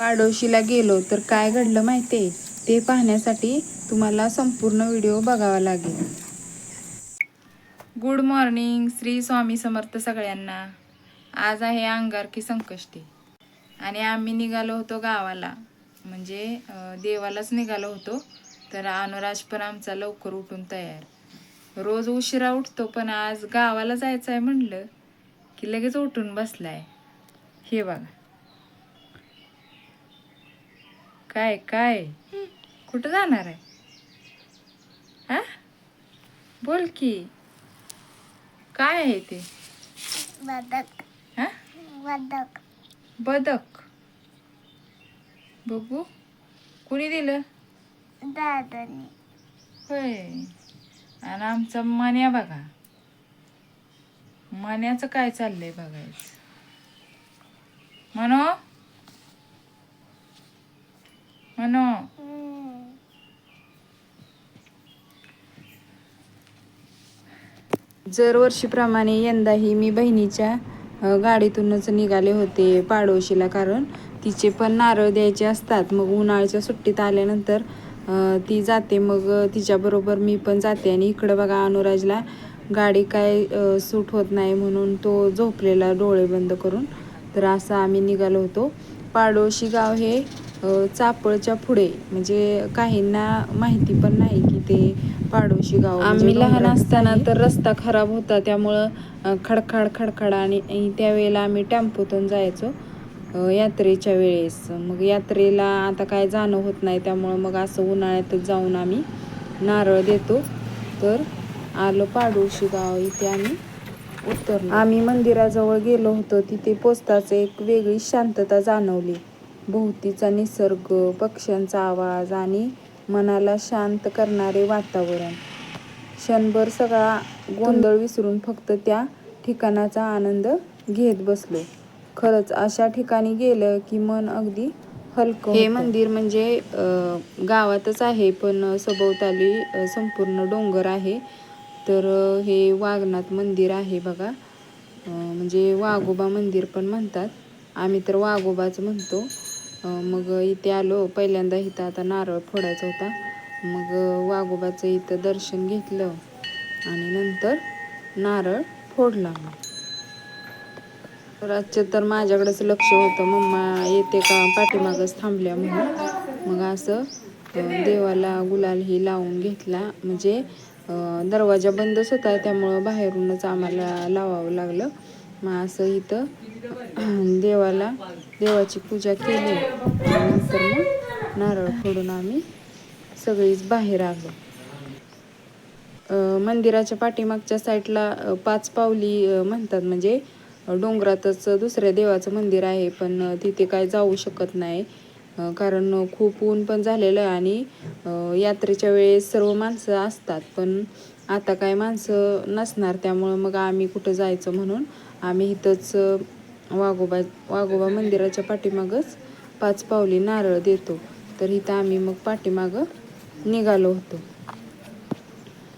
पाडोशीला गेलो तर काय घडलं माहितीये, ते पाहण्यासाठी तुम्हाला संपूर्ण व्हिडिओ बघावा लागेल. गुड मॉर्निंग, श्री स्वामी समर्थ सगळ्यांना. आज आहे अंगारकी संकष्टी आणि आम्ही निघालो होतो गावाला, म्हणजे देवालाच निघालो होतो. तर अनुराज पण आमचा लवकर उठून तयार. रोज उशिरा उठतो, पण आज गावाला जायचं आहे म्हणलं की लगेच उठून बसलाय. हे बघा, काय काय कुठं जाणार आहे? हा, बोल की, काय आहे ते? बदक. हा, बदक. बदक. बघू, कुणी दिलं? दादाने. होय. आणि आमचा मन्या बघा, मन्याचं काय चाललंय बघायचं. म्हणो म्हणो. दरवर्षीप्रमाणे यंदाही मी बहिणीच्या गाडीतूनच निघाले होते पाडोशीला, कारण तिचे पण नारळ द्यायचे असतात. मग उन्हाळ्याच्या सुट्टीत आल्यानंतर ती जाते, मग तिच्याबरोबर मी पण जाते. आणि इकडं बघा, अनुराजला गाडी काय सूट होत नाही म्हणून तो झोपलेला डोळे बंद करून. तर असं आम्ही निघालो होतो. पाडोशी गाव हे चापळच्या पुढे, म्हणजे काहींना माहिती पण नाही की ते पाडोशी गाव. आम्ही लहान असताना तर रस्ता खराब होता, त्यामुळं खडखड खडखड, आणि त्यावेळेला आम्ही टेम्पोतून जायचो यात्रेच्या वेळेस. मग यात्रेला आता काय जाणं होत नाही, त्यामुळं मग असं उन्हाळ्यातच जाऊन आम्ही नारळ देतो. तर आलो पाडोशी गाव, इथे आम्ही उतरलो. आम्ही मंदिराजवळ गेलो होतो. तिथे पोचताच एक वेगळी शांतता जाणवली. भोवतीचा निसर्ग, पक्ष्यांचा आवाज आणि मनाला शांत करणारे वातावरण. क्षणभर सगळा गोंधळ विसरून फक्त त्या ठिकाणाचा आनंद घेत बसलो. खरंच अशा ठिकाणी गेलं की मन अगदी हलकं होतं. हे मंदिर म्हणजे गावातच आहे, पण सभोवताली संपूर्ण डोंगर आहे. तर हे वाघनाथ मंदिर आहे बघा, म्हणजे वाघोबा मंदिर पण म्हणतात. आम्ही तर वाघोबाच म्हणतो. मग इथे आलो. पहिल्यांदा इथं आता नारळ फोडायचा होता. मग वाघोबाचं इथं दर्शन घेतलं आणि नंतर नारळ फोडला. रातचं तर माझ्याकडेच लक्ष होतं, मम्मा येते का पाठीमागच थांबल्या म्हणून. मग असं देवाला गुलाल ही लावून घेतला, म्हणजे दरवाजा बंदच होता, त्यामुळं बाहेरूनच आम्हाला लावावं लागलं. मग असं इथं देवाची पूजा केली आणि नंतर मग नारळ फोडून आम्ही सगळीच बाहेर आलो. मंदिराच्या पाठीमागच्या साईडला 5 पावली म्हणतात, म्हणजे डोंगरातच दुसऱ्या देवाचं मंदिर आहे, पण तिथे काय जाऊ शकत नाही कारण खूप ऊन पण झालेलं आहे. आणि यात्रेच्या वेळेस सर्व माणसं असतात, पण आता काय माणसं नसणार, त्यामुळं मग आम्ही कुठं जायचं म्हणून आम्ही इथंच वाघोबा मंदिराच्या पाठीमागच 5 पावली नारळ देतो. तर इथं आम्ही मग पाठीमागं निघालो होतो.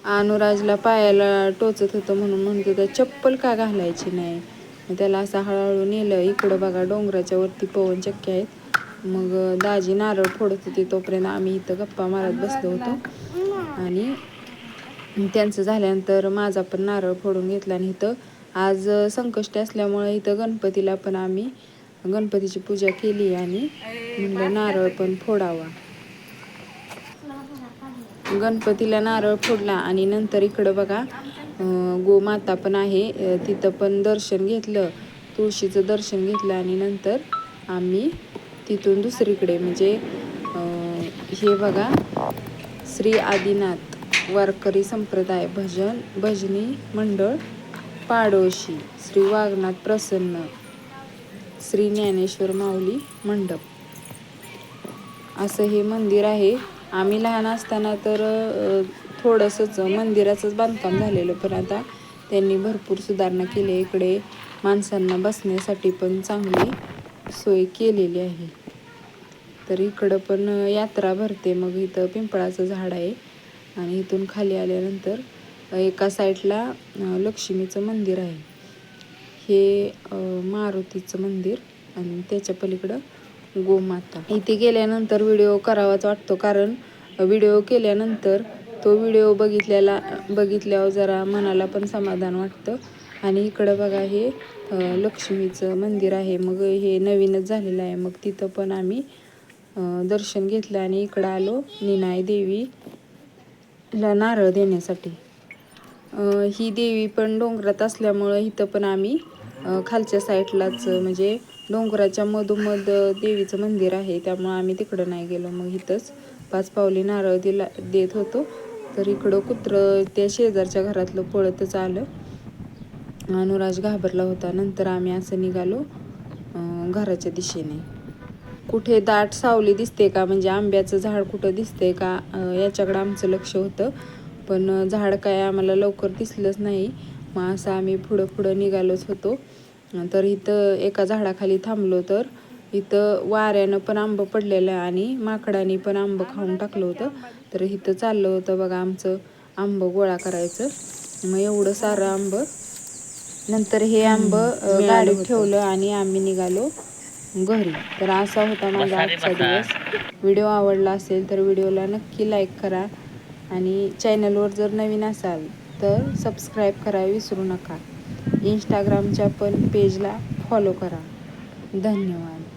अनुराजला पायाला टोचत होतं म्हणून म्हणत होता चप्पल का घालायची नाही. मग त्याला असं हळूहळू नेलं. इकडं बघा, डोंगराच्या वरती पवनचक्की आहेत. मग दाजी नारळ फोडत होते, तोपर्यंत आम्ही इथं गप्पा मारत बसलो होतो. आणि त्यांचं झाल्यानंतर माझा पण नारळ फोडून घेतला. आणि इथं आज संकष्टी असल्यामुळे इथं गणपतीला पण आम्ही गणपतीची पूजा केली आणि म्हणलं नारळ पण फोडावा. गणपतीला नारळ फोडला आणि नंतर इकडं बघा गोमाता पण आहे, तिथं पण दर्शन घेतलं, तुळशीचं दर्शन घेतलं. आणि नंतर आम्ही तिथून दुसरीकडे, म्हणजे हे बघा, श्री आदिनाथ वारकरी संप्रदाय भजनी मंडळ पाडोशी, श्री वाघनाथ प्रसन्न, श्री ज्ञानेश्वर माऊली मंडप, असं हे मंदिर आहे. आम्ही लहान असताना तर थोडंसंच मंदिराचंच बांधकाम झालेलं, पण आता त्यांनी भरपूर सुधारणा केली. इकडे माणसांना बसण्यासाठी पण चांगली सोय केलेली आहे. तर इकडं पण यात्रा भरते. मग इथं पिंपळाचं झाड आहे आणि इथून खाली आल्यानंतर एका साईडला लक्ष्मीचं मंदिर आहे, हे मारुतीचं मंदिर, आणि त्याच्या पलीकडं गोमाता. इथे गेल्यानंतर व्हिडिओ करावाच वाटतो, कारण व्हिडिओ केल्यानंतर तो व्हिडिओ बघितल्यावर जरा मनाला पण समाधान वाटतं. आणि इकडं बघा हे लक्ष्मीचं मंदिर आहे. मग हे नवीनच झालेलं आहे. मग तिथं पण आम्ही दर्शन घेतलं आणि इकडं आलो निनाई देवीला नारळ देण्यासाठी. ही देवी पण डोंगरात असल्यामुळं इथं पण आम्ही खालच्या साईडलाच, म्हणजे डोंगराच्या मधोमध देवीचं मंदिर आहे, त्यामुळं आम्ही तिकडं नाही गेलो. मग इथंच 5 पावली नारळ देत होतो. तर इकडं कुत्रं त्या शेजारच्या घरातलं पळतच आलं. अनुराज घाबरला होता. नंतर आम्ही असं निघालो घराच्या दिशेने. कुठे दाट सावली दिसते का, म्हणजे आंब्याचं झाड कुठं दिसते का, याच्याकडं आमचं लक्ष होतं. पण झाड काय आम्हाला लवकर दिसलंच नाही. मग असं आम्ही पुढं निघालोच होतो. तर इथं एका झाडाखाली थांबलो. तर इथं वाऱ्यानं पण आंबं पडलेलं आणि माकडाने पण आंबं खाऊन टाकलं होतं. तर इथं चाललं होतं बघा आमचं आंबं गोळा करायचं. मग एवढं सारं आंबं, नंतर हे आंबं गाडीत ठेवलं आणि आम्ही निघालो घरी. तर असा होता माझा आजचा दिवस. व्हिडिओ आवडला असेल तर व्हिडिओला नक्की लाईक करा आणि चॅनलवर जर नवीन असाल तर सबस्क्राईब करायला विसरू नका. इंस्टाग्रामच्या पण पेजला फॉलो करा. धन्यवाद.